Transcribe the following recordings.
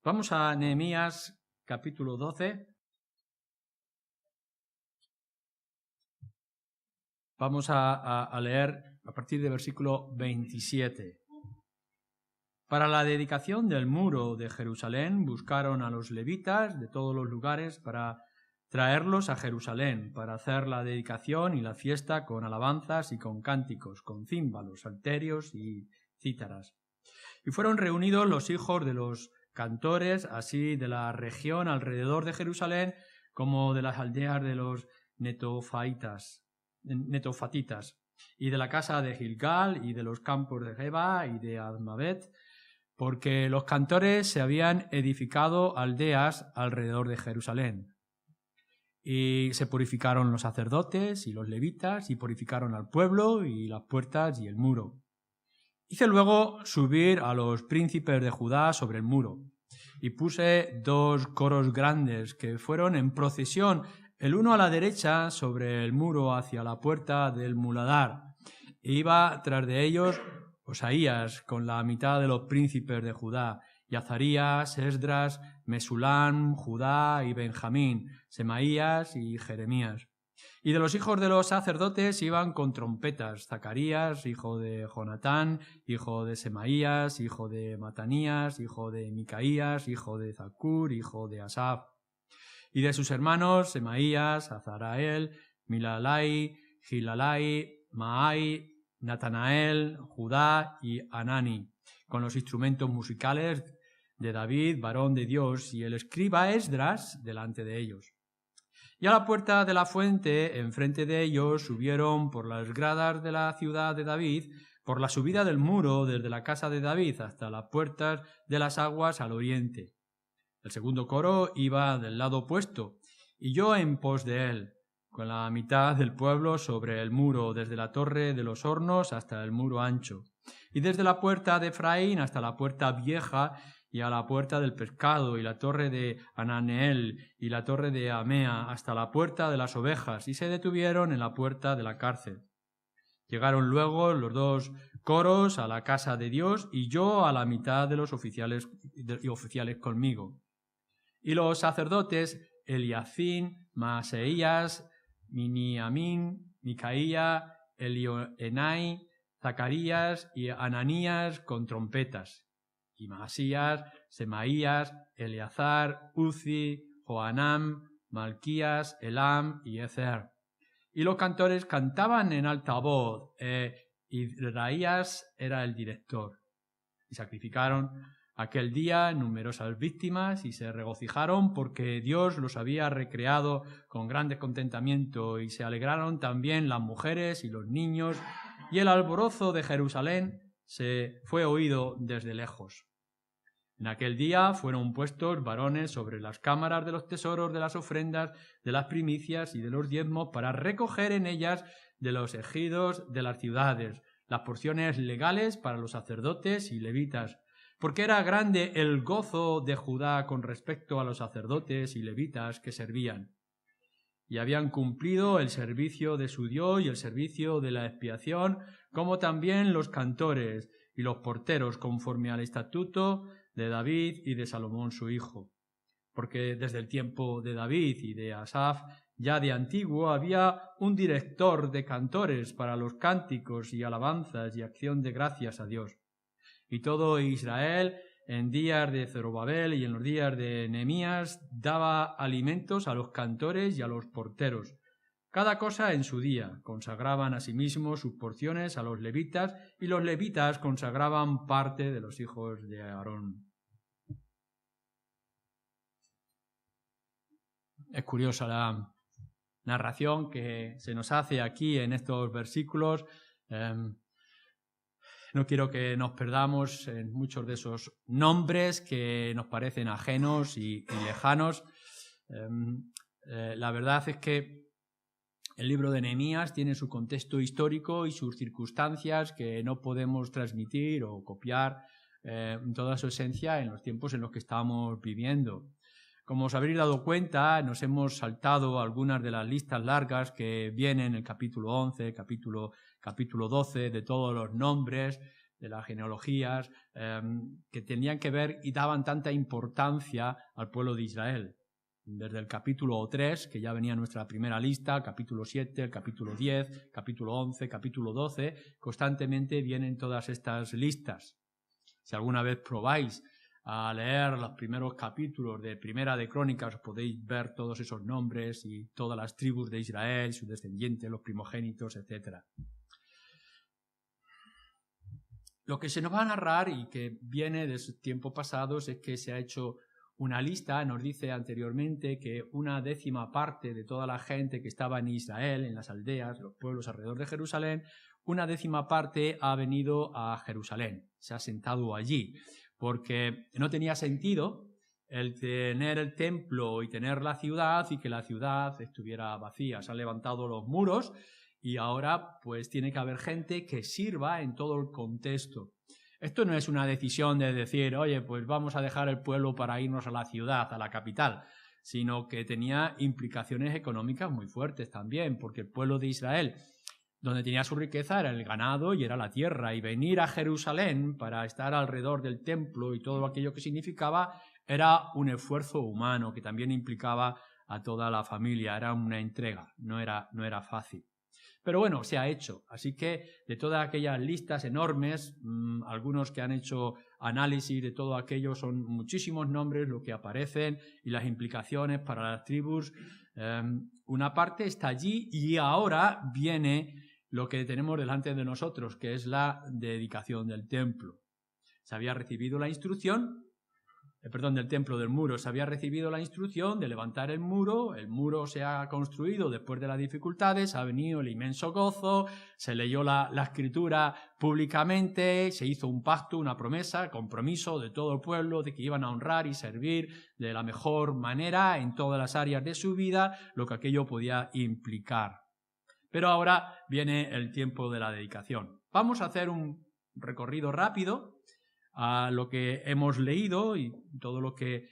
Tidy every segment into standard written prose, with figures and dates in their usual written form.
Vamos a Nehemías capítulo 12. Vamos a leer a partir del versículo 27. Para la dedicación del muro de Jerusalén buscaron a los levitas de todos los lugares para traerlos a Jerusalén, para hacer la dedicación y la fiesta con alabanzas y con cánticos, con címbalos, salterios y cítaras. Y fueron reunidos los hijos de los cantores, así de la región alrededor de Jerusalén, como de las aldeas de los netofatitas, y de la casa de Gilgal, y de los campos de Geba, y de Admabet, porque los cantores se habían edificado aldeas alrededor de Jerusalén. Y se purificaron los sacerdotes y los levitas, y purificaron al pueblo, y las puertas y el muro. Hice luego subir a los príncipes de Judá sobre el muro, y puse 2 coros grandes que fueron en procesión, el uno a la derecha sobre el muro hacia la puerta del muladar, e iba tras de ellos Osaías con la mitad de los príncipes de Judá, y Azarías, Esdras, Mesulán, Judá y Benjamín, Semaías y Jeremías. Y de los hijos de los sacerdotes iban con trompetas, Zacarías, hijo de Jonatán, hijo de Semaías, hijo de Matanías, hijo de Micaías, hijo de Zacur, hijo de Asaf. Y de sus hermanos, Semaías, Azarael, Milalai, Gilalai, Maai, Natanael, Judá y Anani, con los instrumentos musicales de David, varón de Dios, y el escriba Esdras delante de ellos. Y a la puerta de la fuente, enfrente de ellos, subieron por las gradas de la ciudad de David, por la subida del muro desde la casa de David hasta las puertas de las aguas al oriente. El segundo coro iba del lado opuesto, y yo en pos de él, con la mitad del pueblo sobre el muro, desde la torre de los hornos hasta el muro ancho, y desde la puerta de Efraín hasta la puerta vieja, y a la puerta del pescado, y la torre de Ananeel, y la torre de Amea, hasta la puerta de las ovejas, y se detuvieron en la puerta de la cárcel. Llegaron luego los 2 coros a la casa de Dios, y yo a la mitad de los oficiales conmigo. Y los sacerdotes Eliacín, Maaseías, Miniamín, Micaía, Elioenai, Zacarías y Ananías con trompetas, y Maasías, Semaías, Eleazar, Uzi, Joanam, Malquías, Elam y Ezer. Y los cantores cantaban en alta voz, y Raías era el director. Y sacrificaron aquel día numerosas víctimas y se regocijaron porque Dios los había recreado con grande contentamiento, y se alegraron también las mujeres y los niños, y el alborozo de Jerusalén se fue oído desde lejos. En aquel día fueron puestos varones sobre las cámaras de los tesoros de las ofrendas, de las primicias y de los diezmos, para recoger en ellas de los ejidos de las ciudades las porciones legales para los sacerdotes y levitas, porque era grande el gozo de Judá con respecto a los sacerdotes y levitas que servían. Y habían cumplido el servicio de su Dios y el servicio de la expiación, como también los cantores y los porteros, conforme al estatuto de David y de Salomón su hijo. Porque desde el tiempo de David y de Asaf, ya de antiguo, había un director de cantores para los cánticos y alabanzas y acción de gracias a Dios. Y todo Israel, en días de Zorobabel y en los días de Nehemías, daba alimentos a los cantores y a los porteros, cada cosa en su día. Consagraban asimismo sus porciones a los levitas, y los levitas consagraban parte de los hijos de Aarón. Es curiosa la narración que se nos hace aquí en estos versículos. No quiero que nos perdamos en muchos de esos nombres que nos parecen ajenos y lejanos. La verdad es que el libro de Nehemías tiene su contexto histórico y sus circunstancias que no podemos transmitir o copiar en toda su esencia en los tiempos en los que estamos viviendo. Como os habréis dado cuenta, nos hemos saltado algunas de las listas largas que vienen en el capítulo 11, capítulo 12, de todos los nombres las genealogías, que tenían que ver y daban tanta importancia al pueblo de Israel. Desde el capítulo 3, que ya venía nuestra primera lista, el capítulo 7, el capítulo 10, capítulo 11, capítulo 12, constantemente vienen todas estas listas. Si alguna vez probáis a leer los primeros capítulos de Primera de Crónicas, podéis ver todos esos nombres y todas las tribus de Israel, sus descendientes, los primogénitos, etc. Lo que se nos va a narrar y que viene de tiempos pasados es que se ha hecho una lista. Nos dice anteriormente que 1/10 parte de toda la gente que estaba en Israel, en las aldeas, los pueblos alrededor de Jerusalén, 1/10 parte ha venido a Jerusalén, se ha sentado allí, porque no tenía sentido el tener el templo y tener la ciudad y que la ciudad estuviera vacía. Se han levantado los muros y ahora pues tiene que haber gente que sirva en todo el contexto. Esto no es una decisión de decir, oye, pues vamos a dejar el pueblo para irnos a la ciudad, a la capital, sino que tenía implicaciones económicas muy fuertes también, porque el pueblo de Israel, donde tenía su riqueza, era el ganado y era la tierra, y venir a Jerusalén para estar alrededor del templo y todo aquello que significaba era un esfuerzo humano que también implicaba a toda la familia, era una entrega, no era fácil. Pero bueno, se ha hecho. Así que de todas aquellas listas enormes, algunos que han hecho análisis de todo aquello, son muchísimos nombres lo que aparecen y las implicaciones para las tribus. Una parte está allí y ahora viene lo que tenemos delante de nosotros, que es la dedicación del templo. Se había recibido la instrucción, del templo, del muro, se había recibido la instrucción de levantar el muro se ha construido después de las dificultades, ha venido el inmenso gozo, se leyó la escritura públicamente, se hizo un pacto, una promesa, compromiso de todo el pueblo de que iban a honrar y servir de la mejor manera en todas las áreas de su vida, lo que aquello podía implicar. Pero ahora viene el tiempo de la dedicación. Vamos a hacer un recorrido rápido a lo que hemos leído y todo lo que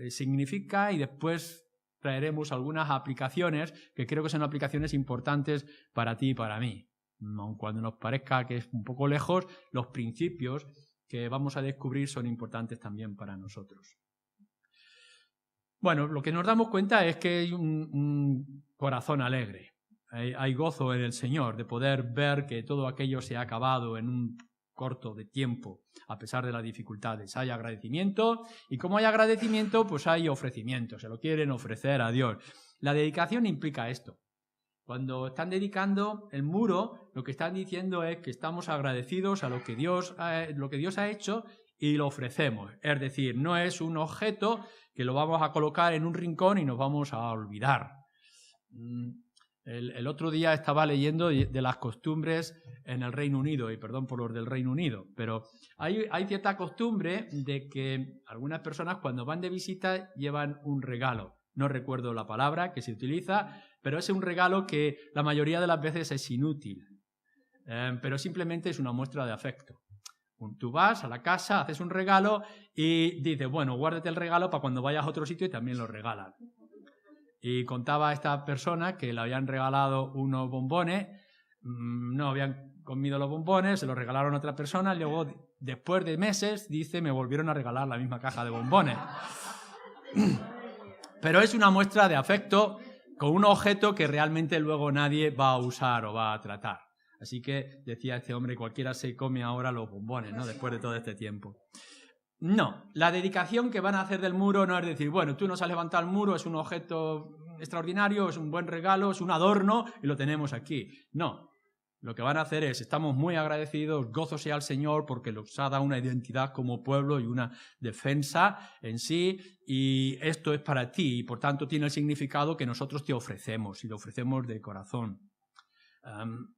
significa, y después traeremos algunas aplicaciones que creo que son aplicaciones importantes para ti y para mí. Aun cuando nos parezca que es un poco lejos, los principios que vamos a descubrir son importantes también para nosotros. Bueno, lo que nos damos cuenta es que hay un corazón alegre. Hay gozo en el Señor de poder ver que todo aquello se ha acabado en un corto de tiempo, a pesar de las dificultades. Hay agradecimiento, y como hay agradecimiento, pues hay ofrecimiento, se lo quieren ofrecer a Dios. La dedicación implica esto. Cuando están dedicando el muro, lo que están diciendo es que estamos agradecidos a lo que Dios ha hecho y lo ofrecemos. Es decir, no es un objeto que lo vamos a colocar en un rincón y nos vamos a olvidar. El otro día estaba leyendo de las costumbres en el Reino Unido, y perdón por los del Reino Unido, pero hay cierta costumbre de que algunas personas cuando van de visita llevan un regalo. No recuerdo la palabra que se utiliza, pero es un regalo que la mayoría de las veces es inútil, pero simplemente es una muestra de afecto. Tú vas a la casa, haces un regalo y dices, bueno, guárdate el regalo para cuando vayas a otro sitio y también lo regalan. Y contaba a esta persona que le habían regalado unos bombones, no habían comido los bombones, se los regalaron a otra persona, y luego, después de meses, dice, me volvieron a regalar la misma caja de bombones. Pero es una muestra de afecto con un objeto que realmente luego nadie va a usar o va a tratar. Así que, decía este hombre, cualquiera se come ahora los bombones, ¿no? Después de todo este tiempo. No, la dedicación que van a hacer del muro no es decir, bueno, tú nos has levantado el muro, es un objeto extraordinario, es un buen regalo, es un adorno y lo tenemos aquí. No, lo que van a hacer es, estamos muy agradecidos, gozo sea al Señor porque nos ha dado una identidad como pueblo y una defensa en sí, y esto es para ti y por tanto tiene el significado que nosotros te ofrecemos y lo ofrecemos de corazón.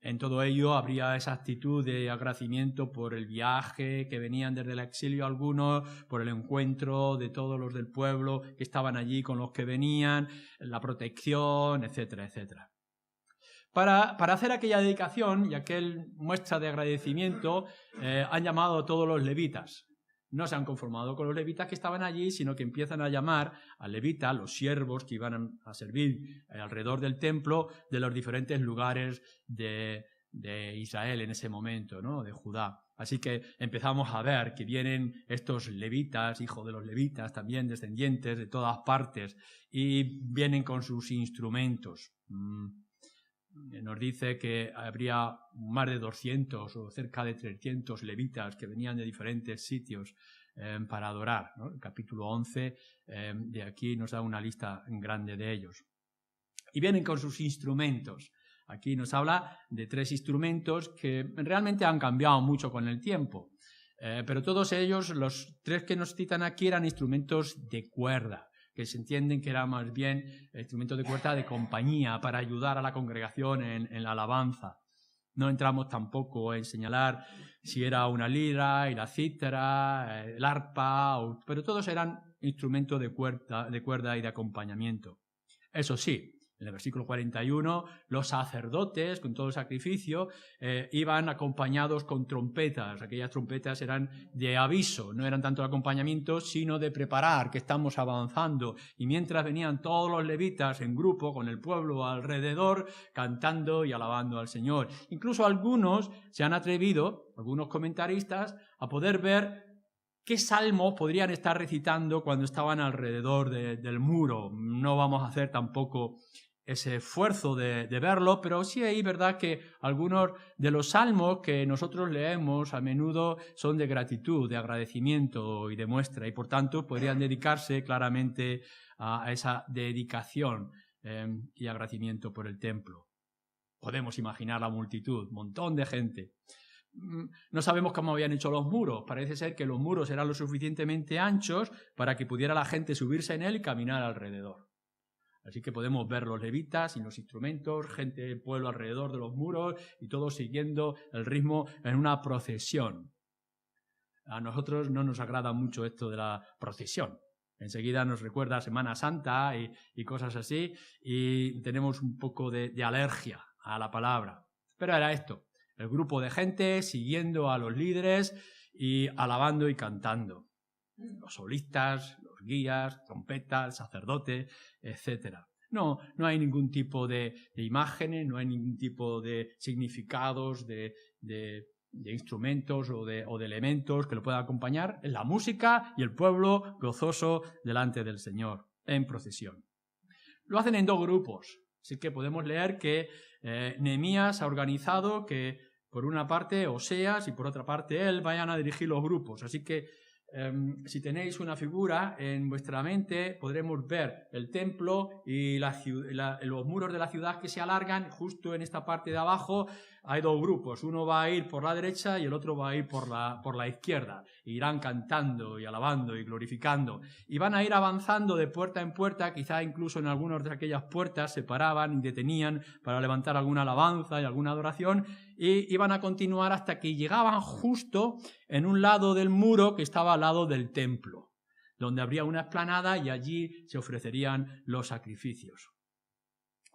En todo ello habría esa actitud de agradecimiento por el viaje, que venían desde el exilio algunos, por el encuentro de todos los del pueblo que estaban allí con los que venían, la protección, etcétera, etcétera. Para hacer aquella dedicación y aquel muestra de agradecimiento, han llamado a todos los levitas. No se han conformado con los levitas que estaban allí, sino que empiezan a llamar a levitas, los siervos que iban a servir alrededor del templo de los diferentes lugares de Israel en ese momento, ¿no? De Judá. Así que empezamos a ver que vienen estos levitas, hijos de los levitas, también descendientes de todas partes, y vienen con sus instrumentos. Nos dice que habría más de 200 o cerca de 300 levitas que venían de diferentes sitios para adorar, ¿no? El capítulo 11 de aquí nos da una lista grande de ellos. Y vienen con sus instrumentos. Aquí nos habla de 3 instrumentos que realmente han cambiado mucho con el tiempo. Pero todos ellos, los 3 que nos citan aquí, eran instrumentos de cuerda, que se entienden que eran más bien instrumentos de cuerda de compañía para ayudar a la congregación en la alabanza. No entramos tampoco en señalar si era una lira y la cítara, el arpa, pero todos eran instrumentos de cuerda y de acompañamiento. Eso sí, en el versículo 41, los sacerdotes, con todo el sacrificio, iban acompañados con trompetas. Aquellas trompetas eran de aviso, no eran tanto de acompañamiento, sino de preparar que estamos avanzando. Y mientras venían todos los levitas en grupo, con el pueblo alrededor, cantando y alabando al Señor. Incluso algunos se han atrevido, algunos comentaristas, a poder ver qué salmos podrían estar recitando cuando estaban alrededor del muro. No vamos a hacer tampoco ese esfuerzo de verlo, pero sí hay verdad que algunos de los salmos que nosotros leemos a menudo son de gratitud, de agradecimiento y de muestra, y por tanto podrían dedicarse claramente a esa dedicación y agradecimiento por el templo. Podemos imaginar la multitud, un montón de gente. No sabemos cómo habían hecho los muros. Parece ser que los muros eran lo suficientemente anchos para que pudiera la gente subirse en él y caminar alrededor. Así que podemos ver los levitas y los instrumentos, gente del pueblo alrededor de los muros y todos siguiendo el ritmo en una procesión. A nosotros no nos agrada mucho esto de la procesión. Enseguida nos recuerda a Semana Santa y cosas así, y tenemos un poco de alergia a la palabra. Pero era esto, el grupo de gente siguiendo a los líderes y alabando y cantando. Los solistas, los guías, trompetas, sacerdote, etc. No hay ningún tipo de imágenes, no hay ningún tipo de significados, de instrumentos o de elementos que lo puedan acompañar. Es la música y el pueblo gozoso delante del Señor, en procesión. Lo hacen en 2 grupos, así que podemos leer que Nehemías ha organizado que por una parte Oseas y por otra parte él vayan a dirigir los grupos. Así que si tenéis una figura en vuestra mente, podremos ver el templo y los muros de la ciudad que se alargan. Justo en esta parte de abajo hay 2 grupos. Uno va a ir por la derecha y el otro va a ir por la izquierda. Irán cantando y alabando y glorificando. Y van a ir avanzando de puerta en puerta. Quizá incluso en algunas de aquellas puertas se paraban y detenían para levantar alguna alabanza y alguna adoración. Y iban a continuar hasta que llegaban justo en un lado del muro que estaba al lado del templo, donde habría una explanada y allí se ofrecerían los sacrificios.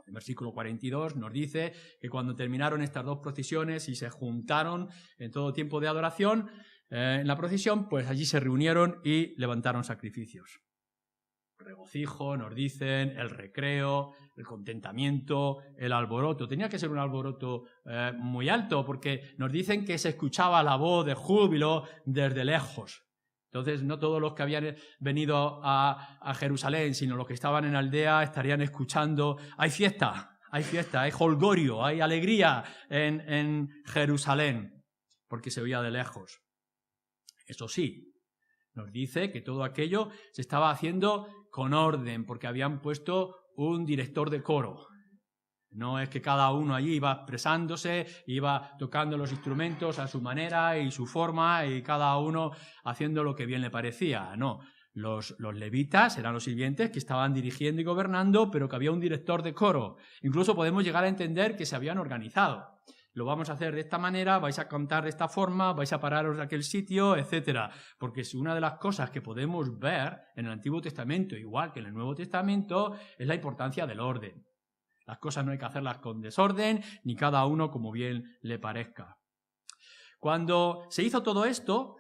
El versículo 42 nos dice que cuando terminaron estas 2 procesiones y se juntaron en todo tiempo de adoración, en la procesión, pues allí se reunieron y levantaron sacrificios. Regocijo, nos dicen, el recreo, el contentamiento, el alboroto. Tenía que ser un alboroto muy alto porque nos dicen que se escuchaba la voz de júbilo desde lejos. Entonces no todos los que habían venido a Jerusalén, sino los que estaban en aldea estarían escuchando, hay fiesta, hay jolgorio, hay alegría en Jerusalén, porque se oía de lejos. Eso sí, nos dice que todo aquello se estaba haciendo con orden, porque habían puesto un director de coro. No es que cada uno allí iba expresándose, iba tocando los instrumentos a su manera y su forma, y cada uno haciendo lo que bien le parecía. No, los levitas eran los sirvientes que estaban dirigiendo y gobernando, pero que había un director de coro. Incluso podemos llegar a entender que se habían organizado. Lo vamos a hacer de esta manera, vais a cantar de esta forma, vais a pararos de aquel sitio, etc. Porque es una de las cosas que podemos ver en el Antiguo Testamento, igual que en el Nuevo Testamento, es la importancia del orden. Las cosas no hay que hacerlas con desorden, ni cada uno como bien le parezca. Cuando se hizo todo esto,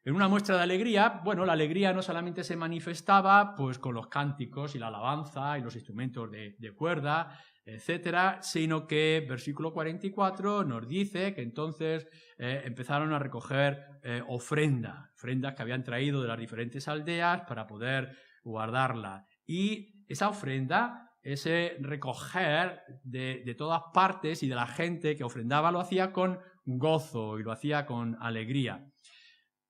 En una muestra de alegría, bueno, la alegría no solamente se manifestaba pues con los cánticos y la alabanza y los instrumentos de cuerda, etcétera, sino que versículo 44 nos dice que entonces empezaron a recoger ofrendas que habían traído de las diferentes aldeas para poder guardarla. Y esa ofrenda, ese recoger de todas partes y de la gente que ofrendaba, lo hacía con gozo y lo hacía con alegría,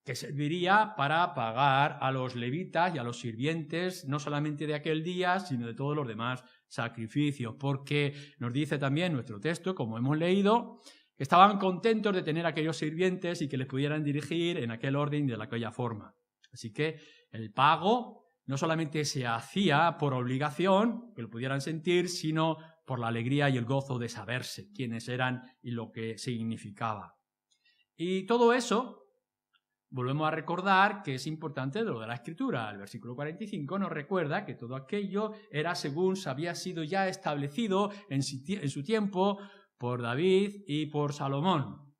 que serviría para pagar a los levitas y a los sirvientes, no solamente de aquel día, sino de todos los demás sacrificios, porque nos dice también nuestro texto, como hemos leído, que estaban contentos de tener aquellos sirvientes y que les pudieran dirigir en aquel orden y de aquella forma. Así que el pago no solamente se hacía por obligación, que lo pudieran sentir, sino por la alegría y el gozo de saberse quiénes eran y lo que significaba. Y todo eso, volvemos a recordar que es importante de lo de la Escritura. El versículo 45 nos recuerda que todo aquello era según había sido ya establecido en su tiempo por David y por Salomón.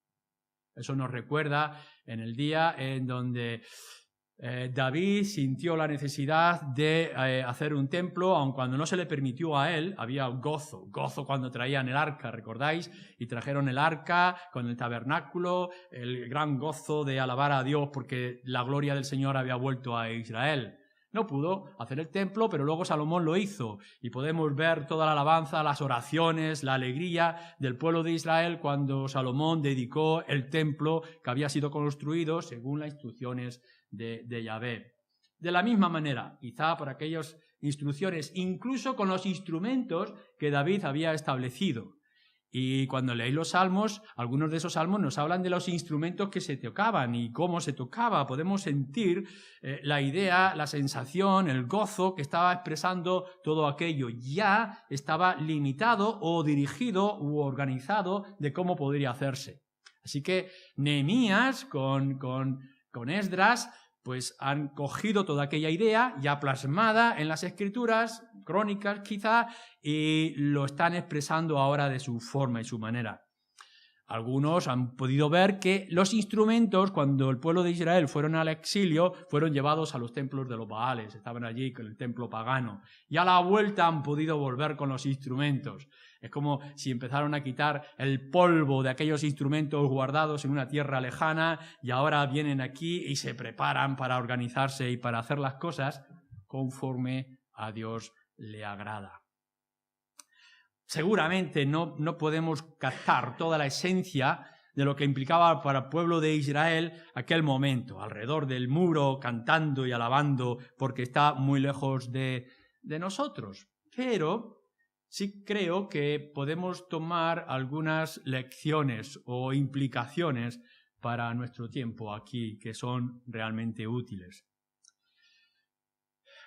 Eso nos recuerda en el día en donde David sintió la necesidad de hacer un templo, aun cuando no se le permitió a él. Había gozo cuando traían el arca, ¿recordáis? Y trajeron el arca con el tabernáculo, el gran gozo de alabar a Dios porque la gloria del Señor había vuelto a Israel. No pudo hacer el templo, pero luego Salomón lo hizo y podemos ver toda la alabanza, las oraciones, la alegría del pueblo de Israel cuando Salomón dedicó el templo que había sido construido según las instrucciones de Yahvé. De la misma manera, quizá por aquellas instrucciones, incluso con los instrumentos que David había establecido. Y cuando leéis los salmos, algunos de esos salmos nos hablan de los instrumentos que se tocaban y cómo se tocaba. Podemos sentir la idea, la sensación, el gozo que estaba expresando todo aquello. Ya estaba limitado o dirigido u organizado de cómo podría hacerse. Así que Nehemías con Esdras pues han cogido toda aquella idea ya plasmada en las escrituras, crónicas quizá, y lo están expresando ahora de su forma y su manera. Algunos han podido ver que los instrumentos, cuando el pueblo de Israel fueron al exilio, fueron llevados a los templos de los Baales, estaban allí con el templo pagano, y a la vuelta han podido volver con los instrumentos. Es como si empezaron a quitar el polvo de aquellos instrumentos guardados en una tierra lejana y ahora vienen aquí y se preparan para organizarse y para hacer las cosas conforme a Dios le agrada. Seguramente no podemos captar toda la esencia de lo que implicaba para el pueblo de Israel aquel momento, alrededor del muro, cantando y alabando, porque está muy lejos de nosotros. Pero sí creo que podemos tomar algunas lecciones o implicaciones para nuestro tiempo aquí que son realmente útiles.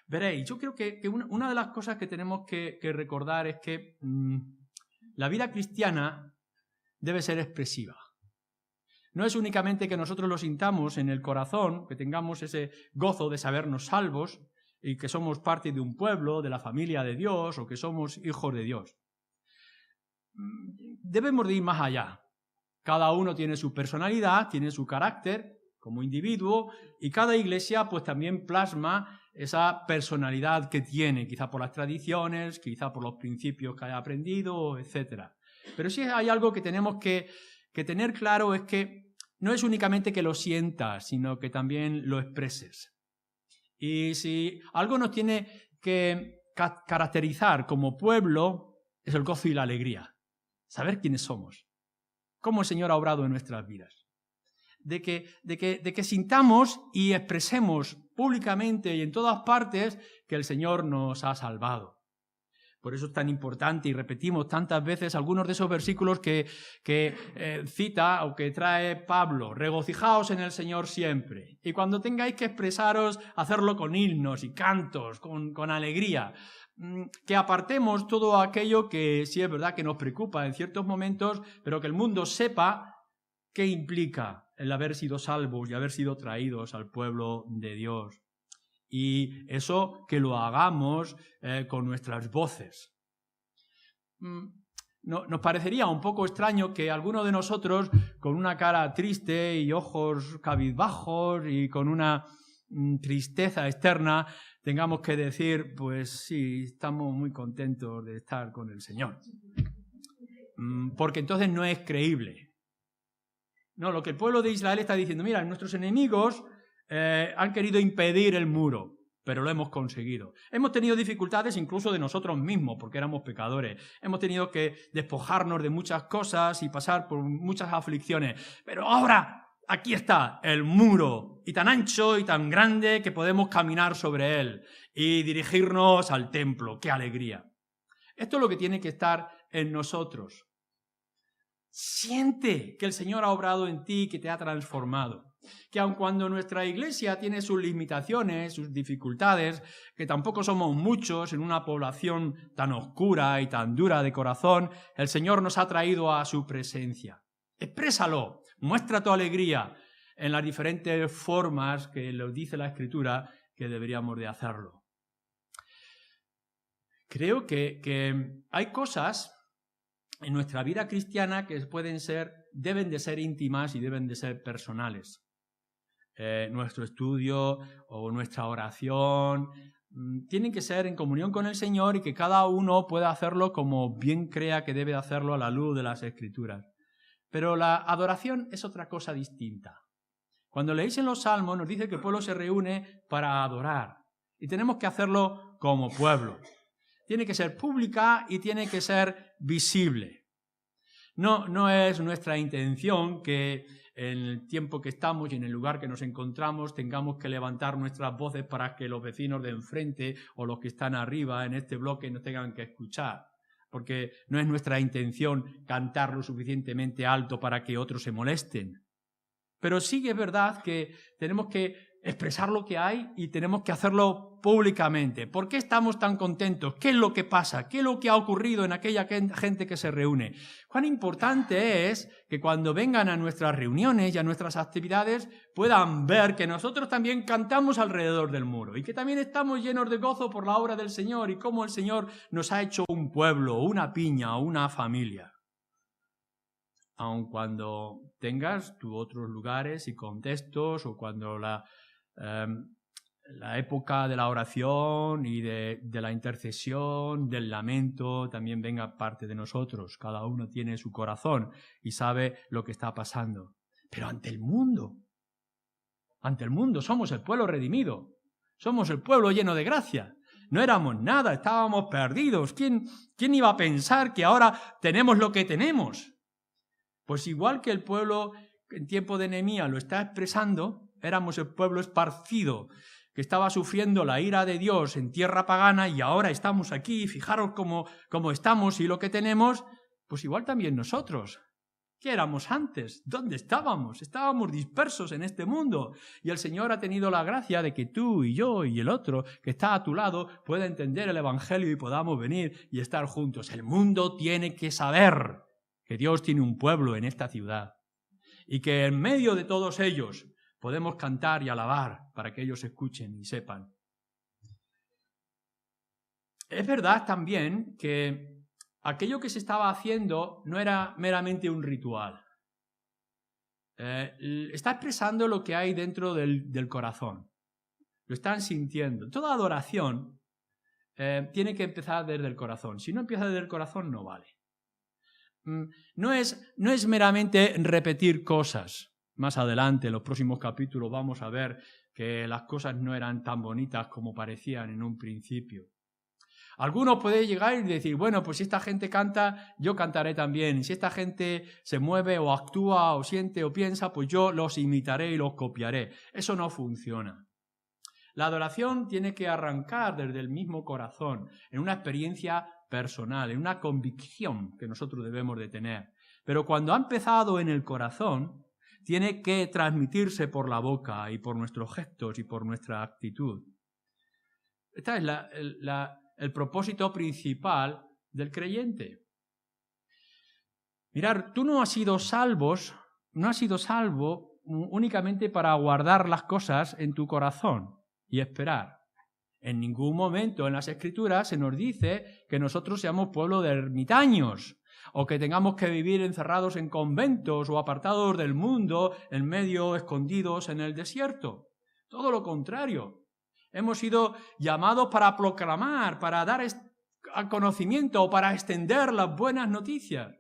Veréis, yo creo que una de las cosas que tenemos que recordar es que la vida cristiana debe ser expresiva. No es únicamente que nosotros lo sintamos en el corazón, que tengamos ese gozo de sabernos salvos, y que somos parte de un pueblo, de la familia de Dios, o que somos hijos de Dios. Debemos de ir más allá. Cada uno tiene su personalidad, tiene su carácter como individuo, y cada iglesia pues también plasma esa personalidad que tiene, quizá por las tradiciones, quizá por los principios que haya aprendido, etc. Pero sí hay algo que tenemos que tener claro, es que no es únicamente que lo sientas, sino que también lo expreses. Y si algo nos tiene que caracterizar como pueblo, es el gozo y la alegría. Saber quiénes somos. Cómo el Señor ha obrado en nuestras vidas. De que sintamos y expresemos públicamente y en todas partes que el Señor nos ha salvado. Por eso es tan importante y repetimos tantas veces algunos de esos versículos que cita o que trae Pablo. Regocijaos en el Señor siempre. Y cuando tengáis que expresaros, hacerlo con himnos y cantos, con alegría. Que apartemos todo aquello que sí es verdad que nos preocupa en ciertos momentos, pero que el mundo sepa qué implica el haber sido salvos y haber sido traídos al pueblo de Dios. Y eso que lo hagamos con nuestras voces. nos parecería un poco extraño que alguno de nosotros, con una cara triste y ojos cabizbajos y con una tristeza externa, tengamos que decir, pues sí, estamos muy contentos de estar con el Señor. Porque entonces no es creíble. No, lo que el pueblo de Israel está diciendo, mira, nuestros enemigos han querido impedir el muro, pero lo hemos conseguido. Hemos tenido dificultades incluso de nosotros mismos, porque éramos pecadores. Hemos tenido que despojarnos de muchas cosas y pasar por muchas aflicciones. Pero ahora, aquí está el muro, y tan ancho y tan grande que podemos caminar sobre él y dirigirnos al templo. ¡Qué alegría! Esto es lo que tiene que estar en nosotros. Siente que el Señor ha obrado en ti, que te ha transformado. Que aun cuando nuestra iglesia tiene sus limitaciones, sus dificultades, que tampoco somos muchos en una población tan oscura y tan dura de corazón, el Señor nos ha traído a su presencia. Exprésalo, muestra tu alegría en las diferentes formas que nos dice la Escritura que deberíamos de hacerlo. Creo que hay cosas en nuestra vida cristiana que deben de ser íntimas y deben de ser personales. Nuestro estudio o nuestra oración tienen que ser en comunión con el Señor y que cada uno pueda hacerlo como bien crea que debe hacerlo a la luz de las Escrituras. Pero la adoración es otra cosa distinta. Cuando leéis en los Salmos nos dice que el pueblo se reúne para adorar y tenemos que hacerlo como pueblo. Tiene que ser pública y tiene que ser visible. No es nuestra intención que en el tiempo que estamos y en el lugar que nos encontramos tengamos que levantar nuestras voces para que los vecinos de enfrente o los que están arriba en este bloque nos tengan que escuchar. Porque no es nuestra intención cantar lo suficientemente alto para que otros se molesten. Pero sí que es verdad que tenemos que expresar lo que hay y tenemos que hacerlo públicamente. ¿Por qué estamos tan contentos? ¿Qué es lo que pasa? ¿Qué es lo que ha ocurrido en aquella gente que se reúne? Cuán importante es que cuando vengan a nuestras reuniones y a nuestras actividades puedan ver que nosotros también cantamos alrededor del muro y que también estamos llenos de gozo por la obra del Señor y cómo el Señor nos ha hecho un pueblo, una piña, una familia. Aun cuando tengas tus otros lugares y contextos o cuando la época de la oración y de la intercesión, del lamento, también venga parte de nosotros. Cada uno tiene su corazón y sabe lo que está pasando. Pero ante el mundo somos el pueblo redimido, somos el pueblo lleno de gracia. No éramos nada, estábamos perdidos. ¿Quién iba a pensar que ahora tenemos lo que tenemos? Pues igual que el pueblo en tiempo de Nehemías lo está expresando, éramos el pueblo esparcido que estaba sufriendo la ira de Dios en tierra pagana y ahora estamos aquí, fijaros cómo estamos y lo que tenemos, pues igual también nosotros. ¿Qué éramos antes? ¿Dónde estábamos? Estábamos dispersos en este mundo y el Señor ha tenido la gracia de que tú y yo y el otro que está a tu lado pueda entender el Evangelio y podamos venir y estar juntos. El mundo tiene que saber que Dios tiene un pueblo en esta ciudad y que en medio de todos ellos podemos cantar y alabar para que ellos escuchen y sepan. Es verdad también que aquello que se estaba haciendo no era meramente un ritual. Está expresando lo que hay dentro del corazón. Lo están sintiendo. Toda adoración tiene que empezar desde el corazón. Si no empieza desde el corazón, no vale. No es meramente repetir cosas. Más adelante, en los próximos capítulos, vamos a ver que las cosas no eran tan bonitas como parecían en un principio. Algunos pueden llegar y decir, bueno, pues si esta gente canta, yo cantaré también. Si esta gente se mueve o actúa o siente o piensa, pues yo los imitaré y los copiaré. Eso no funciona. La adoración tiene que arrancar desde el mismo corazón, en una experiencia personal, en una convicción que nosotros debemos de tener. Pero cuando ha empezado en el corazón, tiene que transmitirse por la boca y por nuestros gestos y por nuestra actitud. Este es el propósito principal del creyente. Mirad, tú no has sido salvo únicamente para guardar las cosas en tu corazón y esperar. En ningún momento en las Escrituras se nos dice que nosotros seamos pueblo de ermitaños o que tengamos que vivir encerrados en conventos o apartados del mundo, en medio escondidos en el desierto. Todo lo contrario. Hemos sido llamados para proclamar, para dar al conocimiento, para extender las buenas noticias.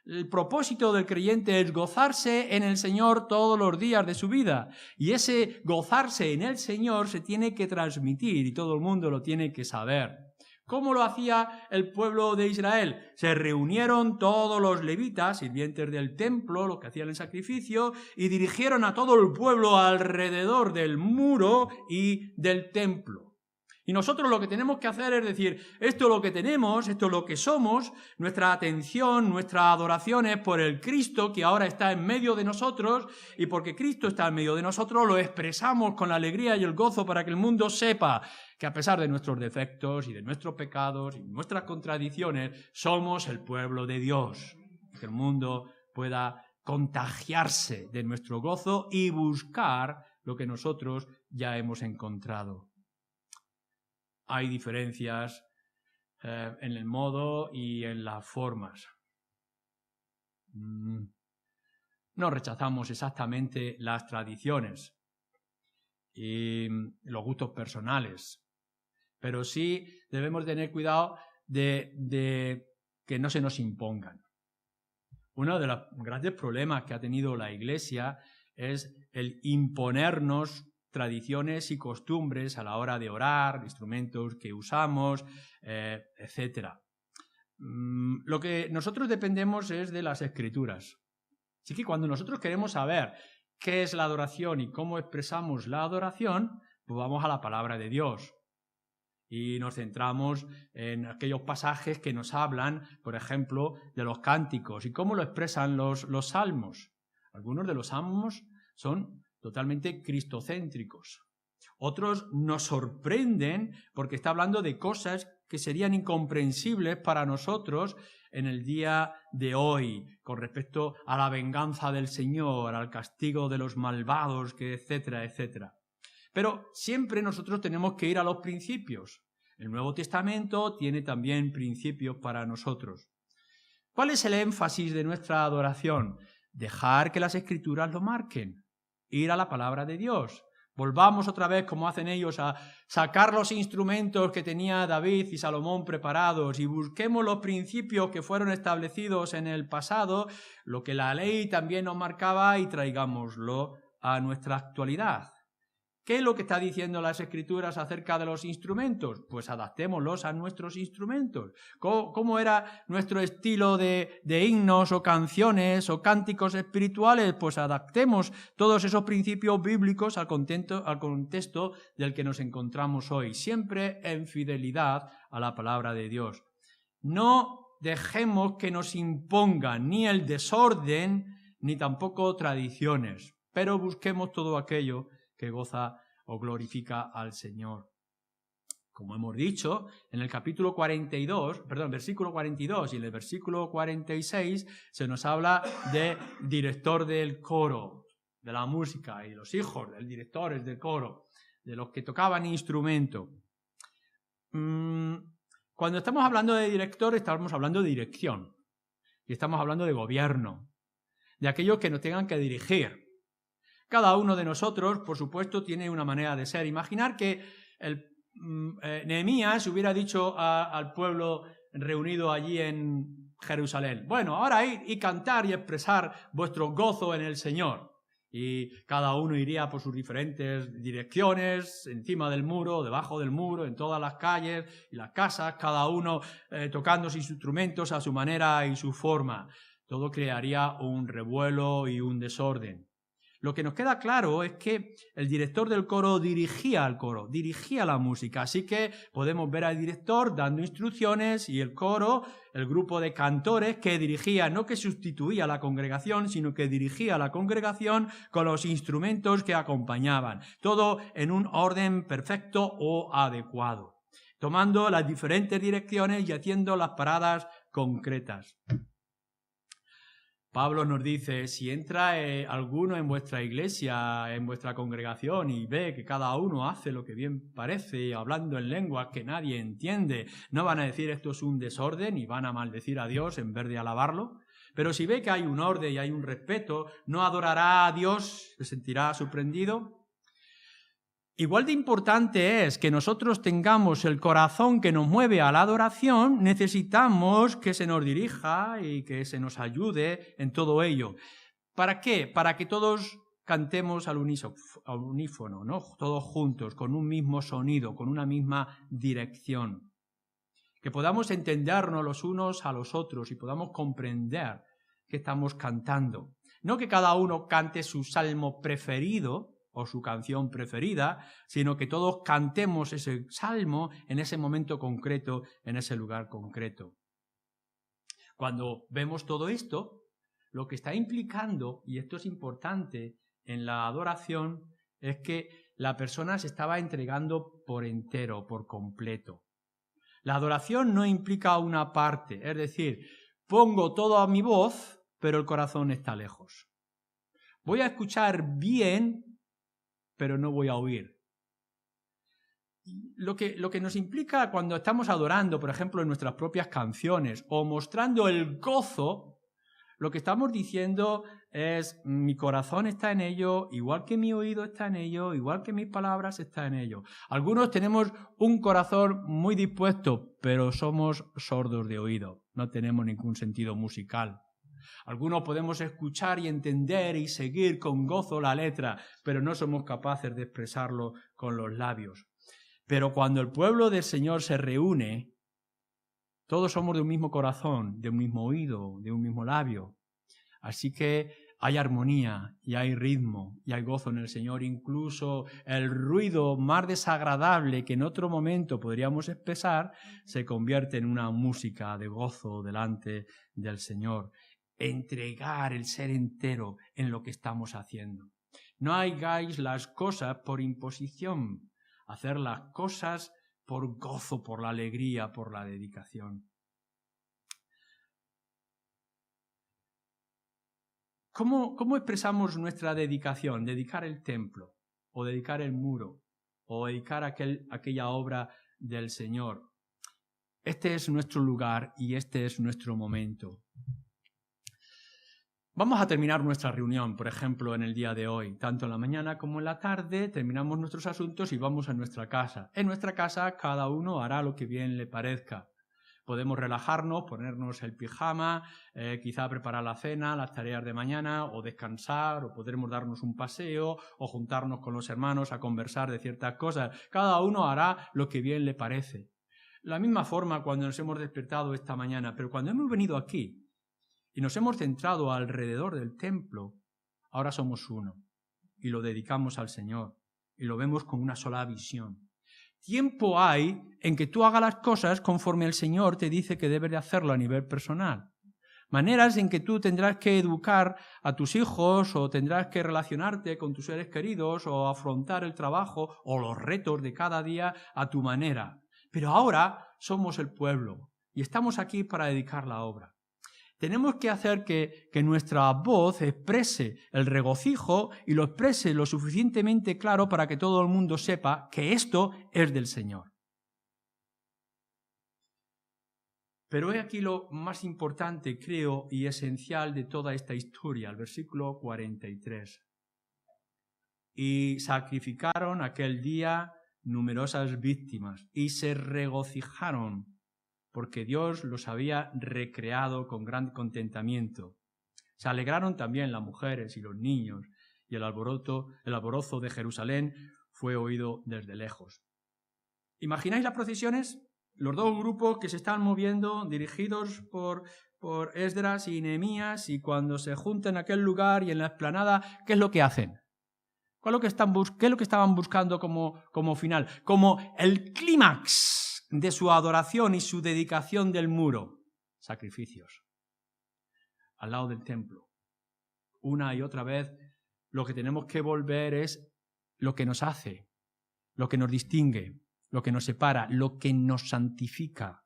El propósito del creyente es gozarse en el Señor todos los días de su vida. Y ese gozarse en el Señor se tiene que transmitir y todo el mundo lo tiene que saber. ¿Cómo lo hacía el pueblo de Israel? Se reunieron todos los levitas, sirvientes del templo, los que hacían el sacrificio, y dirigieron a todo el pueblo alrededor del muro y del templo. Y nosotros lo que tenemos que hacer es decir, esto es lo que tenemos, esto es lo que somos, nuestra atención, nuestra adoración es por el Cristo que ahora está en medio de nosotros, y porque Cristo está en medio de nosotros lo expresamos con la alegría y el gozo para que el mundo sepa que a pesar de nuestros defectos y de nuestros pecados y nuestras contradicciones, somos el pueblo de Dios. Que el mundo pueda contagiarse de nuestro gozo y buscar lo que nosotros ya hemos encontrado. Hay diferencias en el modo y en las formas. No rechazamos exactamente las tradiciones y los gustos personales, pero sí debemos tener cuidado de que no se nos impongan. Uno de los grandes problemas que ha tenido la Iglesia es el imponernos tradiciones y costumbres a la hora de orar, instrumentos que usamos, etc. Lo que nosotros dependemos es de las Escrituras. Así que cuando nosotros queremos saber qué es la adoración y cómo expresamos la adoración, pues vamos a la palabra de Dios. Y nos centramos en aquellos pasajes que nos hablan, por ejemplo, de los cánticos y cómo lo expresan los salmos. Algunos de los salmos son totalmente cristocéntricos. Otros nos sorprenden porque está hablando de cosas que serían incomprensibles para nosotros en el día de hoy, con respecto a la venganza del Señor, al castigo de los malvados, etcétera, etcétera. Pero siempre nosotros tenemos que ir a los principios. El Nuevo Testamento tiene también principios para nosotros. ¿Cuál es el énfasis de nuestra adoración? Dejar que las Escrituras lo marquen. Ir a la palabra de Dios. Volvamos otra vez, como hacen ellos, a sacar los instrumentos que tenía David y Salomón preparados y busquemos los principios que fueron establecidos en el pasado, lo que la ley también nos marcaba, y traigámoslo a nuestra actualidad. ¿Qué es lo que está diciendo las Escrituras acerca de los instrumentos? Pues adaptémoslos a nuestros instrumentos. ¿Cómo era nuestro estilo de himnos o canciones o cánticos espirituales? Pues adaptemos todos esos principios bíblicos al contexto del que nos encontramos hoy, siempre en fidelidad a la palabra de Dios. No dejemos que nos impongan ni el desorden ni tampoco tradiciones, pero busquemos todo aquello que goza o glorifica al Señor. Como hemos dicho, en el versículo 42 y en el versículo 46 se nos habla de director del coro, de la música, y los hijos del directores del coro, de los que tocaban instrumento. Cuando estamos hablando de director, estamos hablando de dirección, y estamos hablando de gobierno, de aquellos que nos tengan que dirigir. Cada uno de nosotros, por supuesto, tiene una manera de ser. Imaginar que Nehemías hubiera dicho al pueblo reunido allí en Jerusalén: bueno, ahora id y cantar y expresar vuestro gozo en el Señor. Y cada uno iría por sus diferentes direcciones, encima del muro, debajo del muro, en todas las calles y las casas, cada uno tocando sus instrumentos a su manera y su forma. Todo crearía un revuelo y un desorden. Lo que nos queda claro es que el director del coro dirigía al coro, dirigía la música. Así que podemos ver al director dando instrucciones y el coro, el grupo de cantores que dirigía, no que sustituía a la congregación, sino que dirigía a la congregación con los instrumentos que acompañaban. Todo en un orden perfecto o adecuado, tomando las diferentes direcciones y haciendo las paradas concretas. Pablo nos dice, si entra alguno en vuestra iglesia, en vuestra congregación, y ve que cada uno hace lo que bien parece, hablando en lenguas que nadie entiende, no van a decir esto es un desorden y van a maldecir a Dios en vez de alabarlo. Pero si ve que hay un orden y hay un respeto, no adorará a Dios, se sentirá sorprendido. Igual de importante es que nosotros tengamos el corazón que nos mueve a la adoración, necesitamos que se nos dirija y que se nos ayude en todo ello. ¿Para qué? Para que todos cantemos al unífono, ¿no? Todos juntos, con un mismo sonido, con una misma dirección. Que podamos entendernos los unos a los otros y podamos comprender que estamos cantando. No que cada uno cante su salmo preferido o su canción preferida, sino que todos cantemos ese salmo en ese momento concreto, en ese lugar concreto. Cuando vemos todo esto, lo que está implicando, y esto es importante en la adoración, es que la persona se estaba entregando por entero, por completo. La adoración no implica una parte, es decir, pongo toda mi voz, pero el corazón está lejos. Voy a escuchar bien, pero no voy a oír. Lo que nos implica cuando estamos adorando, por ejemplo, en nuestras propias canciones o mostrando el gozo, lo que estamos diciendo es mi corazón está en ello, igual que mi oído está en ello, igual que mis palabras están en ello. Algunos tenemos un corazón muy dispuesto, pero somos sordos de oído, no tenemos ningún sentido musical. Algunos podemos escuchar y entender y seguir con gozo la letra, pero no somos capaces de expresarlo con los labios. Pero cuando el pueblo del Señor se reúne, todos somos de un mismo corazón, de un mismo oído, de un mismo labio. Así que hay armonía y hay ritmo y hay gozo en el Señor. Incluso el ruido más desagradable que en otro momento podríamos expresar se convierte en una música de gozo delante del Señor. Entregar el ser entero en lo que estamos haciendo. No hagáis las cosas por imposición, hacer las cosas por gozo, por la alegría, por la dedicación. ¿Cómo expresamos nuestra dedicación? Dedicar el templo, o dedicar el muro, o dedicar aquella obra del Señor. Este es nuestro lugar y este es nuestro momento. Vamos a terminar nuestra reunión, por ejemplo, en el día de hoy. Tanto en la mañana como en la tarde terminamos nuestros asuntos y vamos a nuestra casa. En nuestra casa cada uno hará lo que bien le parezca. Podemos relajarnos, ponernos el pijama, quizá preparar la cena, las tareas de mañana, o descansar, o podremos darnos un paseo, o juntarnos con los hermanos a conversar de ciertas cosas. Cada uno hará lo que bien le parece. La misma forma cuando nos hemos despertado esta mañana, pero cuando hemos venido aquí y nos hemos centrado alrededor del templo, ahora somos uno y lo dedicamos al Señor y lo vemos con una sola visión. Tiempo hay en que tú hagas las cosas conforme el Señor te dice que debes de hacerlo a nivel personal. Maneras en que tú tendrás que educar a tus hijos o tendrás que relacionarte con tus seres queridos o afrontar el trabajo o los retos de cada día a tu manera. Pero ahora somos el pueblo y estamos aquí para dedicar la obra. Tenemos que hacer que nuestra voz exprese el regocijo y lo exprese lo suficientemente claro para que todo el mundo sepa que esto es del Señor. Pero he aquí lo más importante, creo, y esencial de toda esta historia, el versículo 43. Y sacrificaron aquel día numerosas víctimas y se regocijaron porque Dios los había recreado con gran contentamiento. Se alegraron también las mujeres y los niños, y el alborozo de Jerusalén fue oído desde lejos. ¿Imagináis las procesiones? Los dos grupos que se están moviendo, dirigidos por Esdras y Nehemías, y cuando se juntan en aquel lugar y en la explanada, ¿qué es lo que hacen? ¿Qué es lo que estaban buscando como final? Como el clímax de su adoración y su dedicación del muro. Sacrificios. Al lado del templo. Una y otra vez, lo que tenemos que volver es lo que nos hace, lo que nos distingue, lo que nos separa, lo que nos santifica,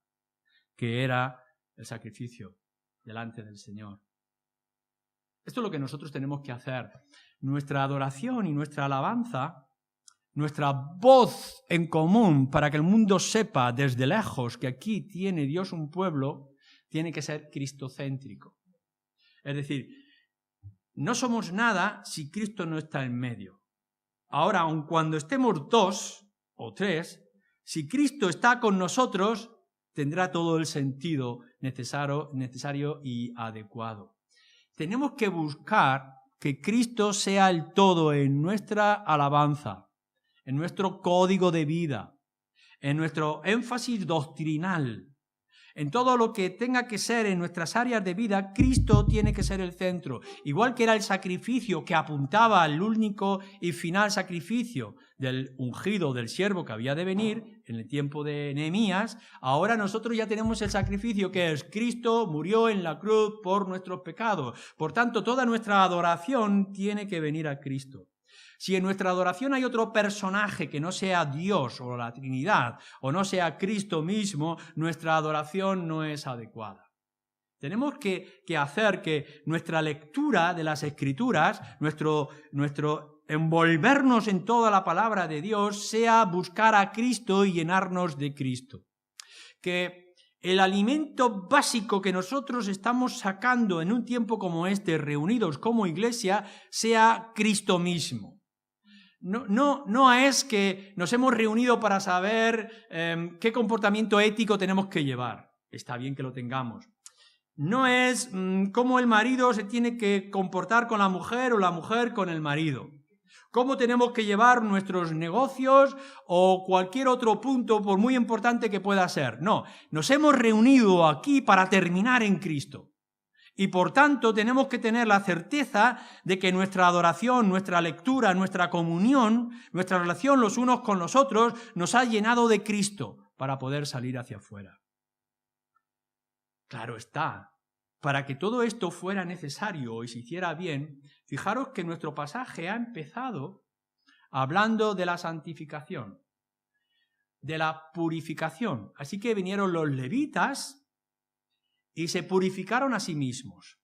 que era el sacrificio delante del Señor. Esto es lo que nosotros tenemos que hacer. Nuestra adoración y nuestra alabanza, nuestra voz en común para que el mundo sepa desde lejos que aquí tiene Dios un pueblo, tiene que ser cristocéntrico. Es decir, no somos nada si Cristo no está en medio. Ahora, aun cuando estemos 2 o 3, si Cristo está con nosotros, tendrá todo el sentido necesario y adecuado. Tenemos que buscar que Cristo sea el todo en nuestra alabanza, en nuestro código de vida, en nuestro énfasis doctrinal, en todo lo que tenga que ser en nuestras áreas de vida. Cristo tiene que ser el centro. Igual que era el sacrificio que apuntaba al único y final sacrificio del ungido, del siervo que había de venir en el tiempo de Nehemías, ahora nosotros ya tenemos el sacrificio que es Cristo murió en la cruz por nuestros pecados. Por tanto, toda nuestra adoración tiene que venir a Cristo. Si en nuestra adoración hay otro personaje que no sea Dios o la Trinidad o no sea Cristo mismo, nuestra adoración no es adecuada. Tenemos que hacer que nuestra lectura de las Escrituras, nuestro envolvernos en toda la palabra de Dios, sea buscar a Cristo y llenarnos de Cristo. Que el alimento básico que nosotros estamos sacando en un tiempo como este, reunidos como iglesia, sea Cristo mismo. No es que nos hemos reunido para saber qué comportamiento ético tenemos que llevar. Está bien que lo tengamos. No es cómo el marido se tiene que comportar con la mujer o la mujer con el marido. Cómo tenemos que llevar nuestros negocios o cualquier otro punto, por muy importante que pueda ser. No, nos hemos reunido aquí para terminar en Cristo. Y por tanto tenemos que tener la certeza de que nuestra adoración, nuestra lectura, nuestra comunión, nuestra relación los unos con los otros nos ha llenado de Cristo para poder salir hacia afuera. Claro está, para que todo esto fuera necesario y se hiciera bien, fijaros que nuestro pasaje ha empezado hablando de la santificación, de la purificación. Así que vinieron los levitas y se purificaron a sí mismos.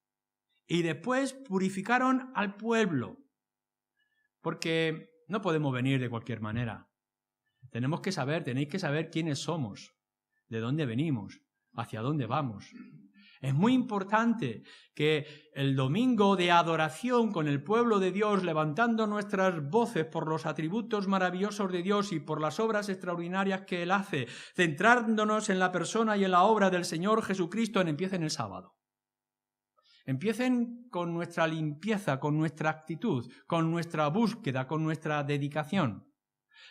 Y después purificaron al pueblo. Porque no podemos venir de cualquier manera. Tenéis que saber quiénes somos, de dónde venimos, hacia dónde vamos. Es muy importante que el domingo de adoración con el pueblo de Dios, levantando nuestras voces por los atributos maravillosos de Dios y por las obras extraordinarias que Él hace, centrándonos en la persona y en la obra del Señor Jesucristo, empiecen el sábado. Empiecen con nuestra limpieza, con nuestra actitud, con nuestra búsqueda, con nuestra dedicación.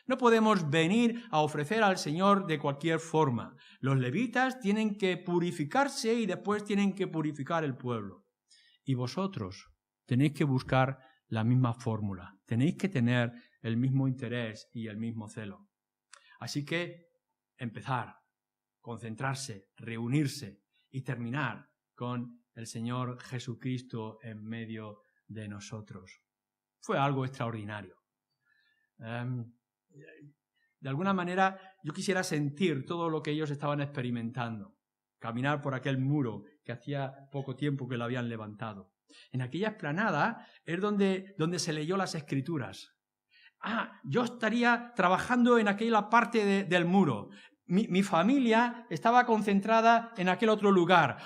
No podemos venir a ofrecer al Señor de cualquier forma. Los levitas tienen que purificarse y después tienen que purificar el pueblo. Y vosotros tenéis que buscar la misma fórmula. Tenéis que tener el mismo interés y el mismo celo. Así que empezar, concentrarse, reunirse y terminar con el Señor Jesucristo en medio de nosotros. Fue algo extraordinario. De alguna manera yo quisiera sentir todo lo que ellos estaban experimentando, caminar por aquel muro que hacía poco tiempo que lo habían levantado. En aquella explanada es donde se leyó las Escrituras. Yo estaría trabajando en aquella parte del muro. Mi familia estaba concentrada en aquel otro lugar.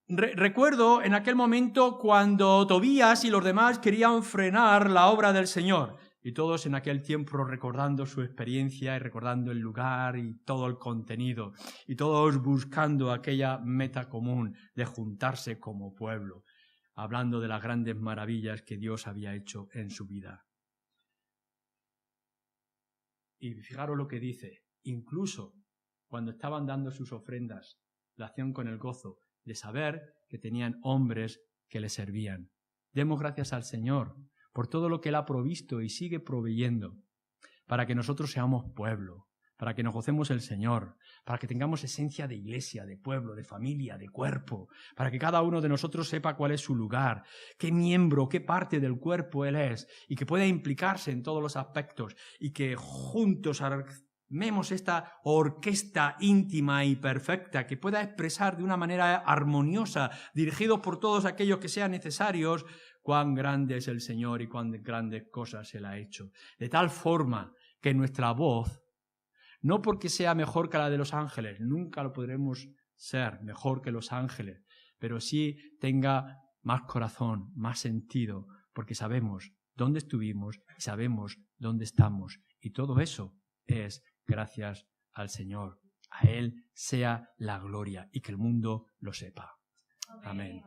Recuerdo en aquel momento cuando Tobías y los demás querían frenar la obra del Señor. Y todos en aquel tiempo recordando su experiencia y recordando el lugar y todo el contenido. Y todos buscando aquella meta común de juntarse como pueblo, hablando de las grandes maravillas que Dios había hecho en su vida. Y fijaros lo que dice, incluso cuando estaban dando sus ofrendas, la acción con el gozo de saber que tenían hombres que les servían. Demos gracias al Señor por todo lo que Él ha provisto y sigue proveyendo, para que nosotros seamos pueblo, para que nos gocemos el Señor, para que tengamos esencia de iglesia, de pueblo, de familia, de cuerpo, para que cada uno de nosotros sepa cuál es su lugar, qué miembro, qué parte del cuerpo Él es, y que pueda implicarse en todos los aspectos, y que juntos Formemos esta orquesta íntima y perfecta que pueda expresar de una manera armoniosa, dirigido por todos aquellos que sean necesarios, cuán grande es el Señor y cuán grandes cosas Él ha hecho. De tal forma que nuestra voz, no porque sea mejor que la de los ángeles, nunca lo podremos ser mejor que los ángeles, pero sí tenga más corazón, más sentido, porque sabemos dónde estuvimos y sabemos dónde estamos. Y todo eso es gracias al Señor. A Él sea la gloria y que el mundo lo sepa. Amén.